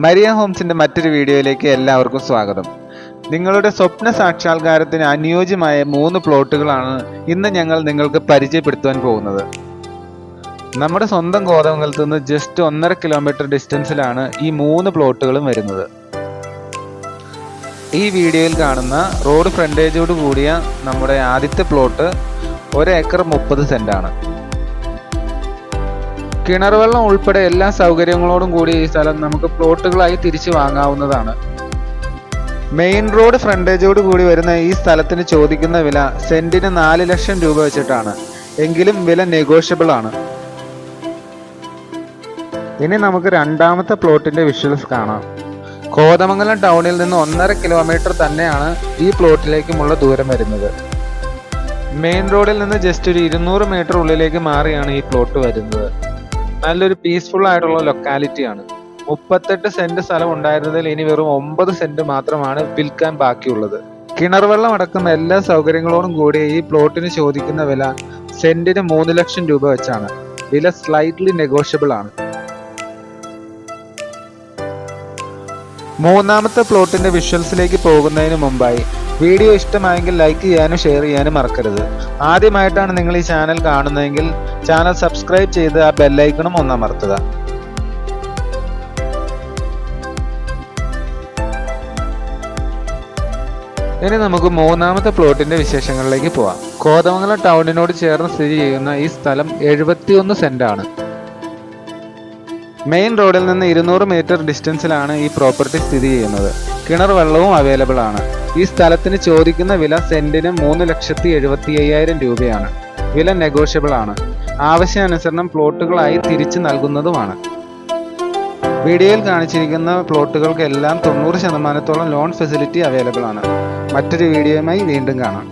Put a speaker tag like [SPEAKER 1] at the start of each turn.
[SPEAKER 1] Maria ഹോംസിന്റെ മറ്റൊരു വീഡിയോയിലേക്ക് എല്ലാവർക്കും സ്വാഗതം. നിങ്ങളുടെ സ്വപ്ന സാക്ഷാത്കാരത്തിന് അനുയോജ്യമായ 3 പ്ലോട്ടുകളാണ് ഇന്ന് ഞങ്ങൾ നിങ്ങൾക്ക് പരിചയപ്പെടുത്തുവാൻ പോകുന്നത്. നമ്മുടെ സ്വന്തം കോതമംഗലത്ത് നിന്ന് ജസ്റ്റ് 1.5 കിലോമീറ്റർ ഡിസ്റ്റൻസിലാണ് ഈ 3 പ്ലോട്ടുകളും വരുന്നത്. ഈ വീഡിയോയിൽ കാണുന്ന റോഡ് ഫ്രണ്ടേജോട് കൂടിയ നമ്മുടെ ആദ്യത്തെ പ്ലോട്ട് 1 ഏക്കർ 30 സെന്റാണ്. കിണർ വെള്ളം ഉൾപ്പെടെ എല്ലാ സൗകര്യങ്ങളോടും കൂടി ഈ സ്ഥലം നമുക്ക് പ്ലോട്ടുകളായി തിരിച്ചു വാങ്ങാവുന്നതാണ്. മെയിൻ റോഡ് ഫ്രണ്ടേജോട് കൂടി വരുന്ന ഈ സ്ഥലത്തിന് ചോദിക്കുന്ന വില സെന്റിന് 4 ലക്ഷം രൂപ വെച്ചിട്ടാണ്. എങ്കിലും വില നെഗോഷ്യബിൾ ആണ്. ഇനി നമുക്ക് രണ്ടാമത്തെ പ്ലോട്ടിന്റെ വിഷ്വൽസ് കാണാം. കോതമംഗലം ടൗണിൽ നിന്ന് 1.5 കിലോമീറ്റർ തന്നെയാണ് ഈ പ്ലോട്ടിലേക്കുമുള്ള ദൂരം വരുന്നത്. മെയിൻ റോഡിൽ നിന്ന് ജസ്റ്റ് ഒരു 200 മീറ്റർ ഉള്ളിലേക്ക് മാറിയാണ് ഈ പ്ലോട്ട് വരുന്നത്. നല്ലൊരു പീസ്ഫുൾ ആയിട്ടുള്ള ലൊക്കാലിറ്റിയാണ്. 38 സെന്റ് സ്ഥലം ഉണ്ടായിരുന്നതിൽ ഇനി വെറും 9 സെന്റ് മാത്രമാണ് വിൽക്കാൻ ബാക്കിയുള്ളത്. കിണർ വെള്ളം അടക്കം എല്ലാ സൗകര്യങ്ങളോടും കൂടി ഈ പ്ലോട്ടിന് ചോദിക്കുന്ന വില സെന്റിന് 3 ലക്ഷം രൂപ വെച്ചാണ്. വില സ്ലൈറ്റ്ലി നെഗോഷ്യബിൾ ആണ്. മൂന്നാമത്തെ പ്ലോട്ടിന്റെ വിഷ്വൽസിലേക്ക് പോകുന്നതിന് മുമ്പായി വീഡിയോ ഇഷ്ടമായെങ്കിൽ ലൈക്ക് ചെയ്യാനും ഷെയർ ചെയ്യാനും മറക്കരുത്. ആദ്യമായിട്ടാണ് നിങ്ങൾ ഈ ചാനൽ കാണുന്നതെങ്കിൽ ചാനൽ സബ്സ്ക്രൈബ് ചെയ്ത് ആ ബെല്ലൈക്കണും ഒന്ന് അമർത്തുക. ഇനി നമുക്ക് മൂന്നാമത്തെ പ്ലോട്ടിന്റെ വിശേഷങ്ങളിലേക്ക് പോവാം. കോതമംഗലം ടൗണിനോട് ചേർന്ന് സ്ഥിതി ചെയ്യുന്ന ഈ സ്ഥലം 71 സെന്റാണ്. മെയിൻ റോഡിൽ നിന്ന് 200 മീറ്റർ ഡിസ്റ്റൻസിലാണ് ഈ പ്രോപ്പർട്ടി സ്ഥിതി ചെയ്യുന്നത്. കിണർ വെള്ളവും അവൈലബിൾ ആണ്. ഈ സ്ഥലത്തിന് ചോദിക്കുന്ന വില സെന്റിന് 3,75,000 രൂപയാണ്. വില നെഗോഷ്യബിൾ ആണ്. ആവശ്യാനുസരണം പ്ലോട്ടുകളായി തിരിച്ചു നൽകുന്നതുമാണ്. വീഡിയോയിൽ കാണിച്ചിരിക്കുന്ന പ്ലോട്ടുകൾക്കെല്ലാം 90% ലോൺ ഫെസിലിറ്റി അവൈലബിൾ ആണ്. മറ്റൊരു വീഡിയോയുമായി വീണ്ടും കാണാം.